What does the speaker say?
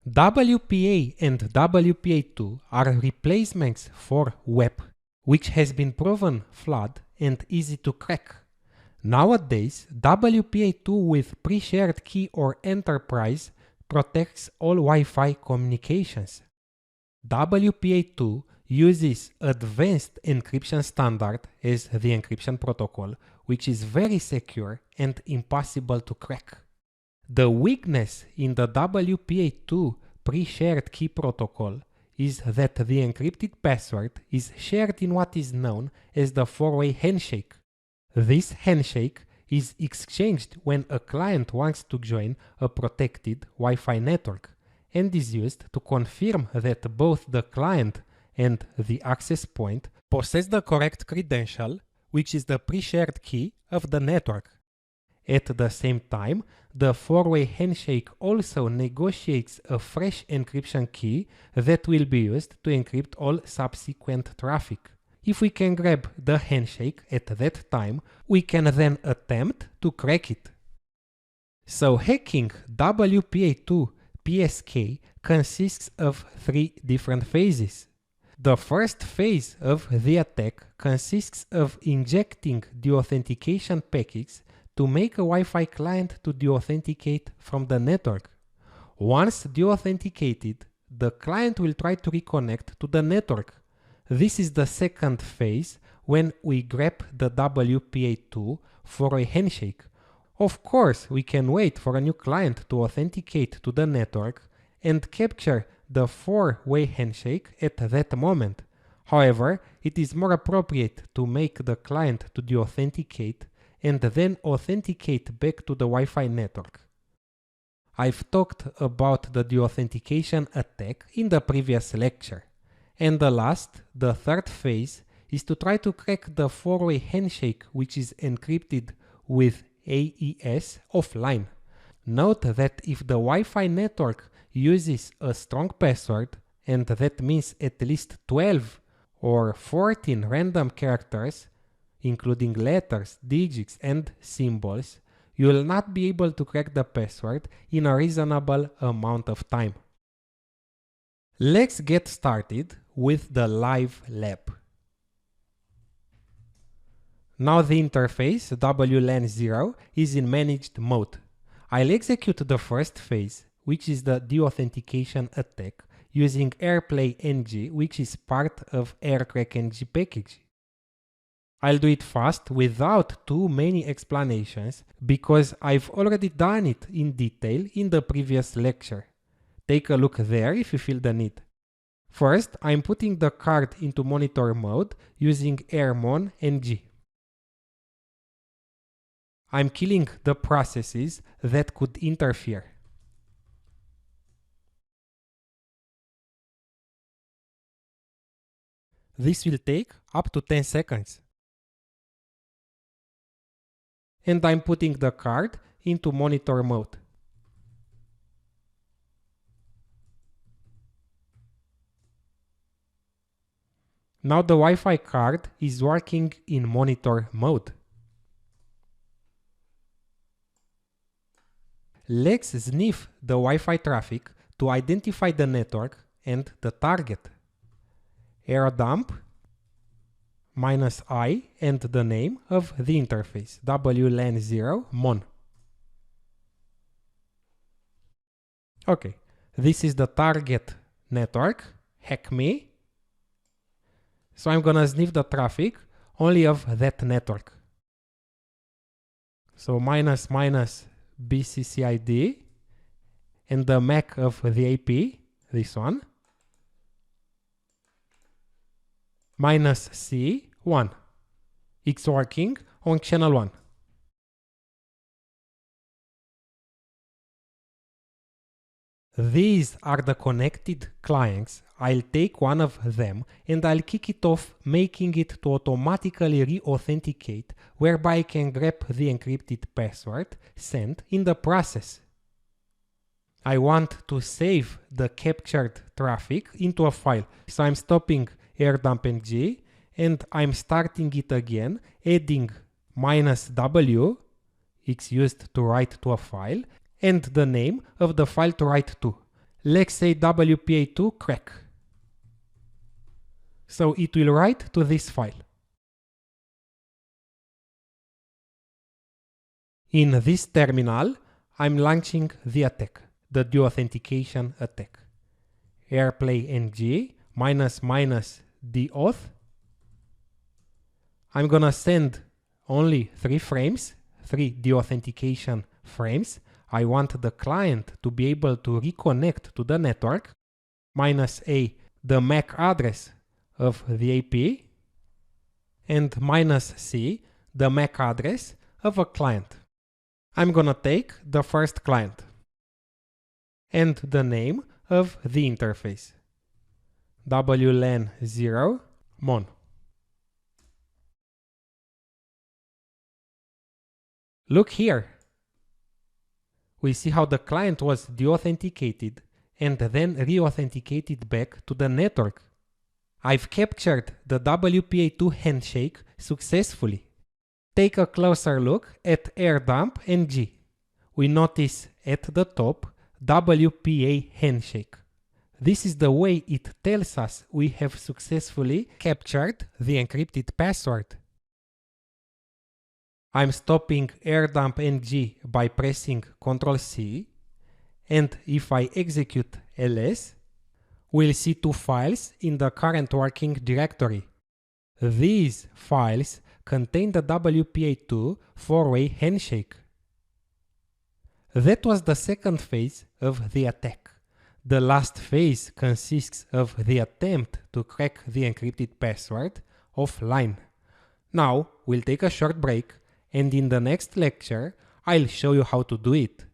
WPA and WPA2 are replacements for WEP, which has been proven flawed and easy to crack. Nowadays, WPA2 with pre-shared key or enterprise protects all Wi-Fi communications. WPA2 uses advanced encryption standard as the encryption protocol, which is very secure and impossible to crack. The weakness in the WPA2 pre-shared key protocol is that the encrypted password is shared in what is known as the four-way handshake. This handshake is exchanged when a client wants to join a protected Wi-Fi network and is used to confirm that both the client and the access point possess the correct credential, which is the pre-shared key of the network. At the same time, the four-way handshake also negotiates a fresh encryption key that will be used to encrypt all subsequent traffic. If we can grab the handshake at that time, we can then attempt to crack it. So hacking WPA2 PSK consists of three different phases. The first phase of the attack consists of injecting the authentication packets to make a Wi-Fi client to deauthenticate from the network. Once deauthenticated, the client will try to reconnect to the network. This is the second phase when we grab the WPA2 for a handshake. Of course, we can wait for a new client to authenticate to the network and capture the four-way handshake at that moment. However, it is more appropriate to make the client to deauthenticate and then authenticate back to the Wi-Fi network. I've talked about the deauthentication attack in the previous lecture. And the third phase, is to try to crack the four-way handshake, which is encrypted with AES offline. Note that if the Wi-Fi network uses a strong password, and that means at least 12 or 14 random characters, including letters, digits, and symbols, you will not be able to crack the password in a reasonable amount of time. Let's get started with the live lab. Now the interface WLAN 0 is in managed mode. I'll execute the first phase, which is the deauthentication attack, using AirPlay NG, which is part of AirCrack NG package. I'll do it fast without too many explanations because I've already done it in detail in the previous lecture. Take a look there if you feel the need. First, I'm putting the card into monitor mode using AirMon NG. I'm killing the processes that could interfere. This will take up to 10 seconds. And I'm putting the card into monitor mode. Now the Wi-Fi card is working in monitor mode. Let's sniff the Wi-Fi traffic to identify the network and the target. AirDump -I and the name of the interface, WLAN 0 MON. Okay, this is the target network, hack me. So I'm gonna sniff the traffic only of that network. So -- BCCID and the MAC of the IP, this one, -C1. It's working on channel 1. These are the connected clients. I'll take one of them and I'll kick it off, making it to automatically re-authenticate, whereby I can grab the encrypted password sent in the process. I want to save the captured traffic into a file, so I'm stopping AirDump-NG and I'm starting it again, adding -W, it's used to write to a file, and the name of the file to write to. let's say WPA2 crack. So it will write to this file. In this terminal, I'm launching the attack, the deauthentication attack. Airplay ng -- deauth. I'm gonna send only 3 frames, 3 deauthentication frames. I want the client to be able to reconnect to the network, -a, the MAC address of the API, and -c, the MAC address of a client. I'm gonna take the first client and the name of the interface, WLAN 0 mon. Look here. We see how the client was deauthenticated and then reauthenticated back to the network. I've captured the WPA2 handshake successfully. Take a closer look at airdump ng. We notice at the top WPA handshake. This is the way it tells us we have successfully captured the encrypted password. I'm stopping airdump ng by pressing Ctrl+C, and if I execute ls, we'll see 2 files in the current working directory. These files contain the WPA2 4-way handshake. That was the second phase of the attack. The last phase consists of the attempt to crack the encrypted password offline. Now, we'll take a short break, and in the next lecture, I'll show you how to do it.